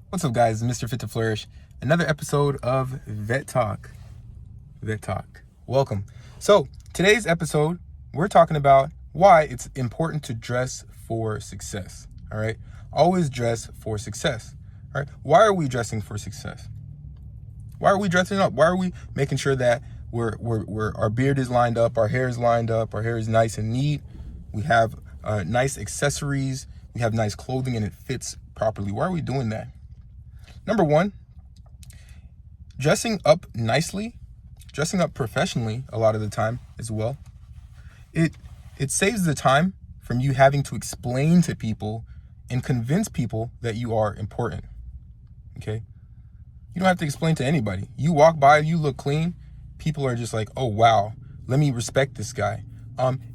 What's up, guys? Mr. Fit to Flourish. Another episode of Vet Talk. Vet Talk. Welcome. So, today's episode, we're talking about why it's important to dress for success. All right? Always dress for success. All right? Why are we dressing for success? Why are we dressing up? Why are we making sure that our beard is lined up, our hair is lined up, our hair is nice and neat, we have nice accessories, we have nice clothing, and it fits properly? Why are we doing that? Number one, dressing up nicely, dressing up professionally a lot of the time as well. It saves the time from you having to explain to people and convince people that you are important. Okay? You don't have to explain to anybody. You walk by, you look clean, people are just like, oh wow, let me respect this guy.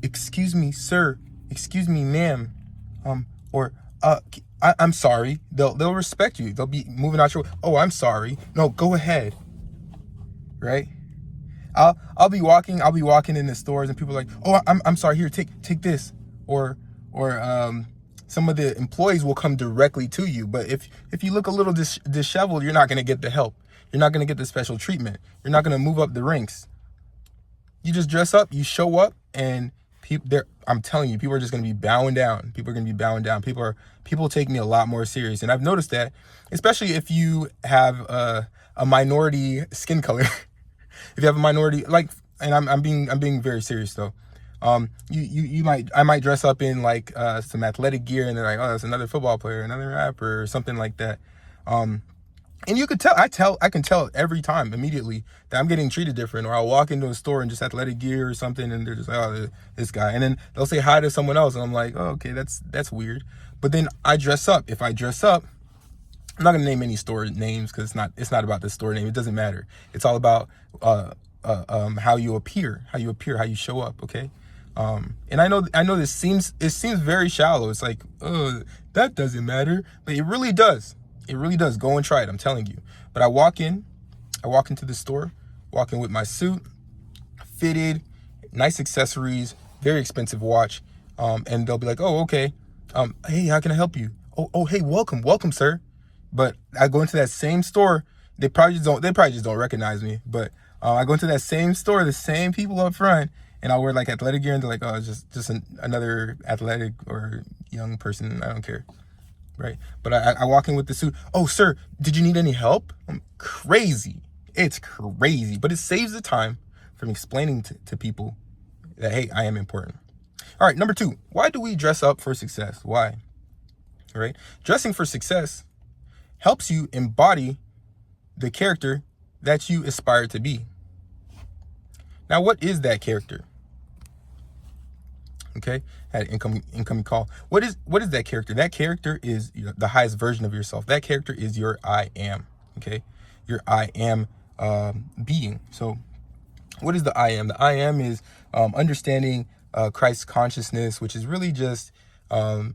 Excuse me, sir, excuse me, ma'am, I'm sorry. They'll respect you. They'll be moving out your way. Oh, I'm sorry. No, go ahead. Right? I'll be walking in the stores and people are like, oh, I'm sorry. Here, take this. Or some of the employees will come directly to you. But if you look a little disheveled, you're not gonna get the help. You're not gonna get the special treatment. You're not gonna move up the ranks. You just dress up, you show up, and I'm telling you, people are just going to be bowing down. People are going to be bowing down. People take me a lot more serious. And I've noticed that, especially if you have a minority skin color. If you have a minority, and I'm being very serious though. I might dress up in like some athletic gear, and they're like, oh, that's another football player, another rapper, or something like that. And you could tell, I can tell every time immediately that I'm getting treated different. Or I'll walk into a store in just athletic gear or something, and they're just like, oh, this guy. And then they'll say hi to someone else, and I'm like, oh, okay, that's weird. But then I dress up. If I dress up, I'm not gonna name any store names because it's not about the store name. It doesn't matter. It's all about how you appear, how you show up. Okay. And I know it seems very shallow. It's like, oh, that doesn't matter, but it really does. It really does. Go and try it. I'm telling you. But I walk into the store, walk in with my suit, fitted, nice accessories, very expensive watch. And they'll be like, oh, okay. Hey, how can I help you? Oh, hey, welcome, sir. But I go into that same store. They probably just don't recognize me. But I go into that same store, the same people up front, and I'll wear like athletic gear, and they're like, oh, it's just another athletic or young person. I don't care. Right. But I walk in with the suit. Oh, sir, did you need any help? Crazy. It's crazy. But it saves the time from explaining to people that, hey, I am important. All right. Number two, why do we dress up for success? Why? All right. Dressing for success helps you embody the character that you aspire to be. Now, what is that character? Okay, had an incoming call. What is that character? That character is the highest version of yourself. That character is your I am. Okay, your I am being. So, what is the I am? The I am is understanding Christ's consciousness, which is really just again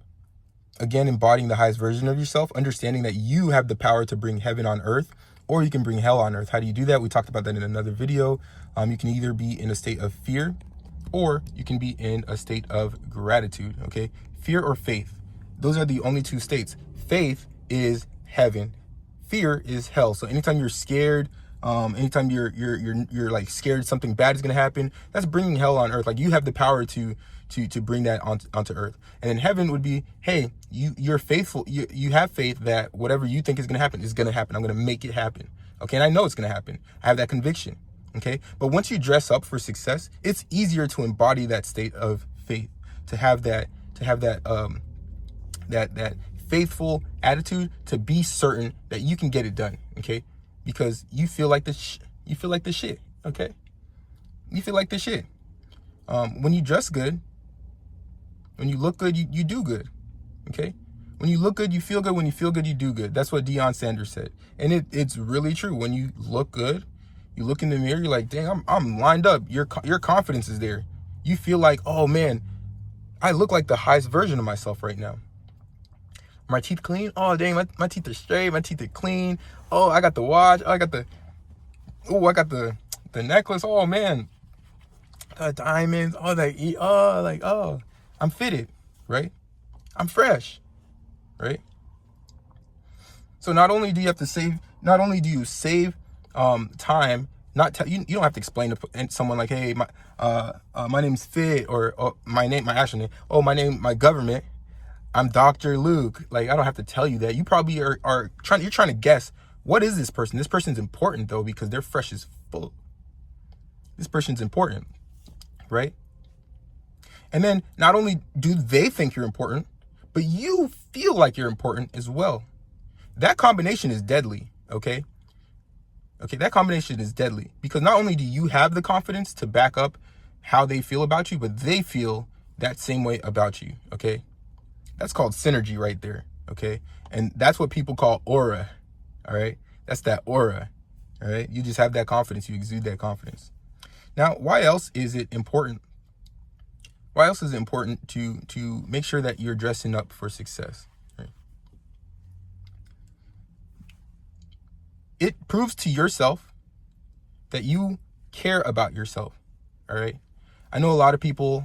embodying the highest version of yourself. Understanding that you have the power to bring heaven on earth, or you can bring hell on earth. How do you do that? We talked about that in another video. You can either be in a state of fear, or you can be in a state of gratitude. Okay, fear or faith. Those are the only two states. Faith is heaven. Fear is hell. So anytime you're scared, anytime you're like scared something bad is gonna happen, that's bringing hell on earth. Like you have the power to bring that onto earth. And then heaven would be, hey, you're faithful. You have faith that whatever you think is gonna happen is gonna happen. I'm gonna make it happen. Okay, and I know it's gonna happen. I have that conviction. Okay, but once you dress up for success, it's easier to embody that state of faith, to have that faithful attitude, to be certain that you can get it done. Okay, because you feel like the shit. Okay, you feel like the shit. When you dress good, when you look good, you do good. Okay, when you look good, you feel good. When you feel good, you do good. That's what Deion Sanders said, and it's really true. When you look good, you look in the mirror, you're like, dang, I'm lined up. Your confidence is there. You feel like, oh man, I look like the highest version of myself right now. My teeth clean? Oh dang, my teeth are straight, my teeth are clean. Oh, I got the watch. I got the necklace. Oh man. The diamonds. Oh, I'm fitted, right? I'm fresh, right? So not only do you save time. You don't have to explain to someone like, hey, my name's Fit, or my actual name. Oh, my government. I'm Dr. Luke. Like, I don't have to tell you that. You probably you're trying to guess, what is this person? This person's important though, because they're fresh as full. This person's important, right? And then not only do they think you're important, but you feel like you're important as well. That combination is deadly, okay? Okay, that combination is deadly, because not only do you have the confidence to back up how they feel about you, but they feel that same way about you, okay? That's called synergy right there, okay? And that's what people call aura, all right? That's that aura, all right? You just have that confidence. You exude that confidence. Now, why else is it important? Why else is it important to make sure that you're dressing up for success? Right? It proves to yourself that you care about yourself, all right? I know a lot of people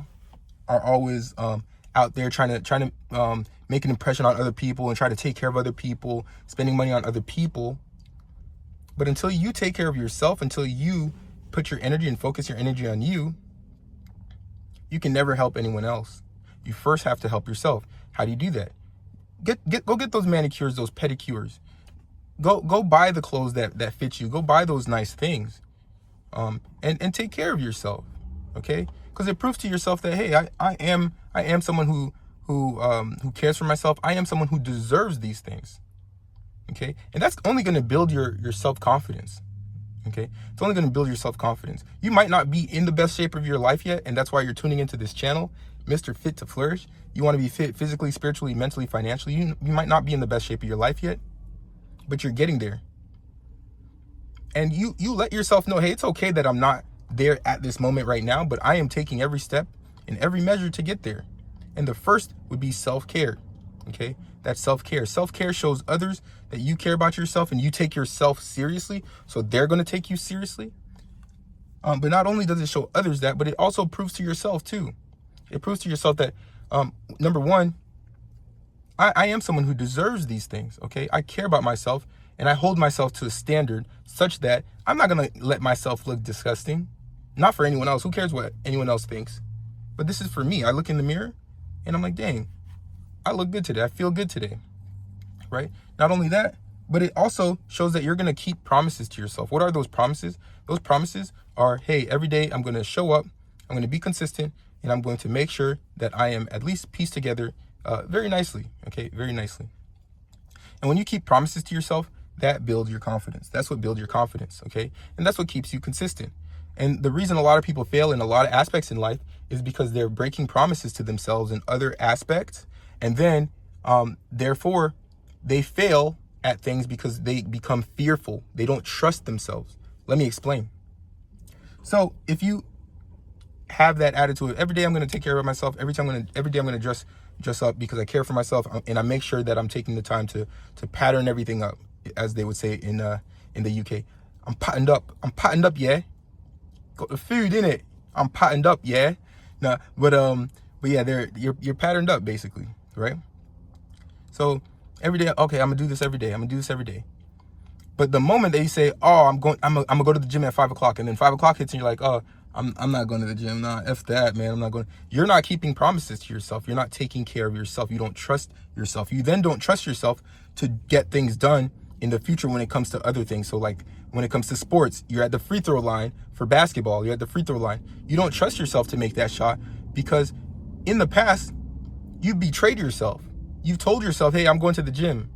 are always out there trying to make an impression on other people and try to take care of other people, spending money on other people. But until you take care of yourself, until you put your energy and focus your energy on you, you can never help anyone else. You first have to help yourself. How do you do that? Go get those manicures, those pedicures. Go buy the clothes that fit you. Go buy those nice things, and take care of yourself, okay? Because it proves to yourself that, hey, I am someone who cares for myself. I am someone who deserves these things, okay? And that's only going to build your self-confidence, okay? It's only going to build your self-confidence. You might not be in the best shape of your life yet, and that's why you're tuning into this channel, Mr. Fit to Flourish. You want to be fit physically, spiritually, mentally, financially. You might not be in the best shape of your life yet, but you're getting there. And you let yourself know, hey, it's okay that I'm not there at this moment right now, but I am taking every step and every measure to get there. And the first would be self-care, okay? That's self-care. Self-care shows others that you care about yourself and you take yourself seriously, so they're going to take you seriously. But not only does it show others that, but it also proves to yourself too. It proves to yourself that, number one, I am someone who deserves these things, okay? I care about myself, and I hold myself to a standard such that I'm not going to let myself look disgusting. Not for anyone else. Who cares what anyone else thinks? But this is for me. I look in the mirror, and I'm like, dang, I look good today. I feel good today, right? Not only that, but it also shows that you're going to keep promises to yourself. What are those promises? Those promises are, hey, every day I'm going to show up, I'm going to be consistent, and I'm going to make sure that I am at least pieced together very nicely, okay? Very nicely. And when you keep promises to yourself, that builds your confidence. That's what builds your confidence, okay? And that's what keeps you consistent. And the reason a lot of people fail in a lot of aspects in life is because they're breaking promises to themselves in other aspects. And then, therefore, they fail at things because they become fearful. They don't trust themselves. Let me explain. So if you have that attitude, every day I'm going to take care of myself. Every day I'm going to dress up because I care for myself, and I make sure that I'm taking the time to pattern everything up, as they would say in the UK. I'm patterned up, yeah. Got the food in it. I'm patterned up, yeah. Nah, but yeah, you're patterned up basically, right? So every day, okay, I'm gonna do this every day. I'm gonna do this every day. But the moment that you say, oh, I'm gonna go to the gym at 5 o'clock, and then 5 o'clock hits, and you're like, oh, I'm not going to the gym. Nah, F that, man. I'm not going. You're not keeping promises to yourself. You're not taking care of yourself. You don't trust yourself. You then don't trust yourself to get things done in the future when it comes to other things. So like when it comes to sports, you're at the free throw line for basketball. You're at the free throw line. You don't trust yourself to make that shot because in the past, you betrayed yourself. You told yourself, hey, I'm going to the gym.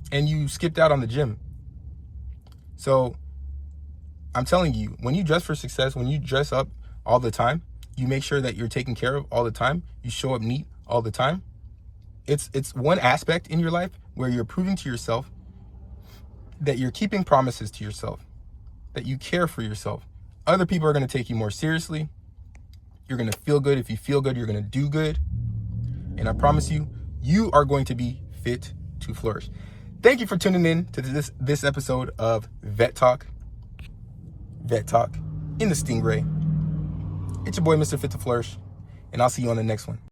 And you skipped out on the gym. So I'm telling you, when you dress for success, when you dress up all the time, you make sure that you're taken care of all the time. You show up neat all the time. It's one aspect in your life where you're proving to yourself that you're keeping promises to yourself, that you care for yourself. Other people are going to take you more seriously. You're going to feel good. If you feel good, you're going to do good. And I promise you, you are going to be fit to flourish. Thank you for tuning in to this episode of Vet Talk in the Stingray. It's your boy, Mr. Fit to Flourish, and I'll see you on the next one.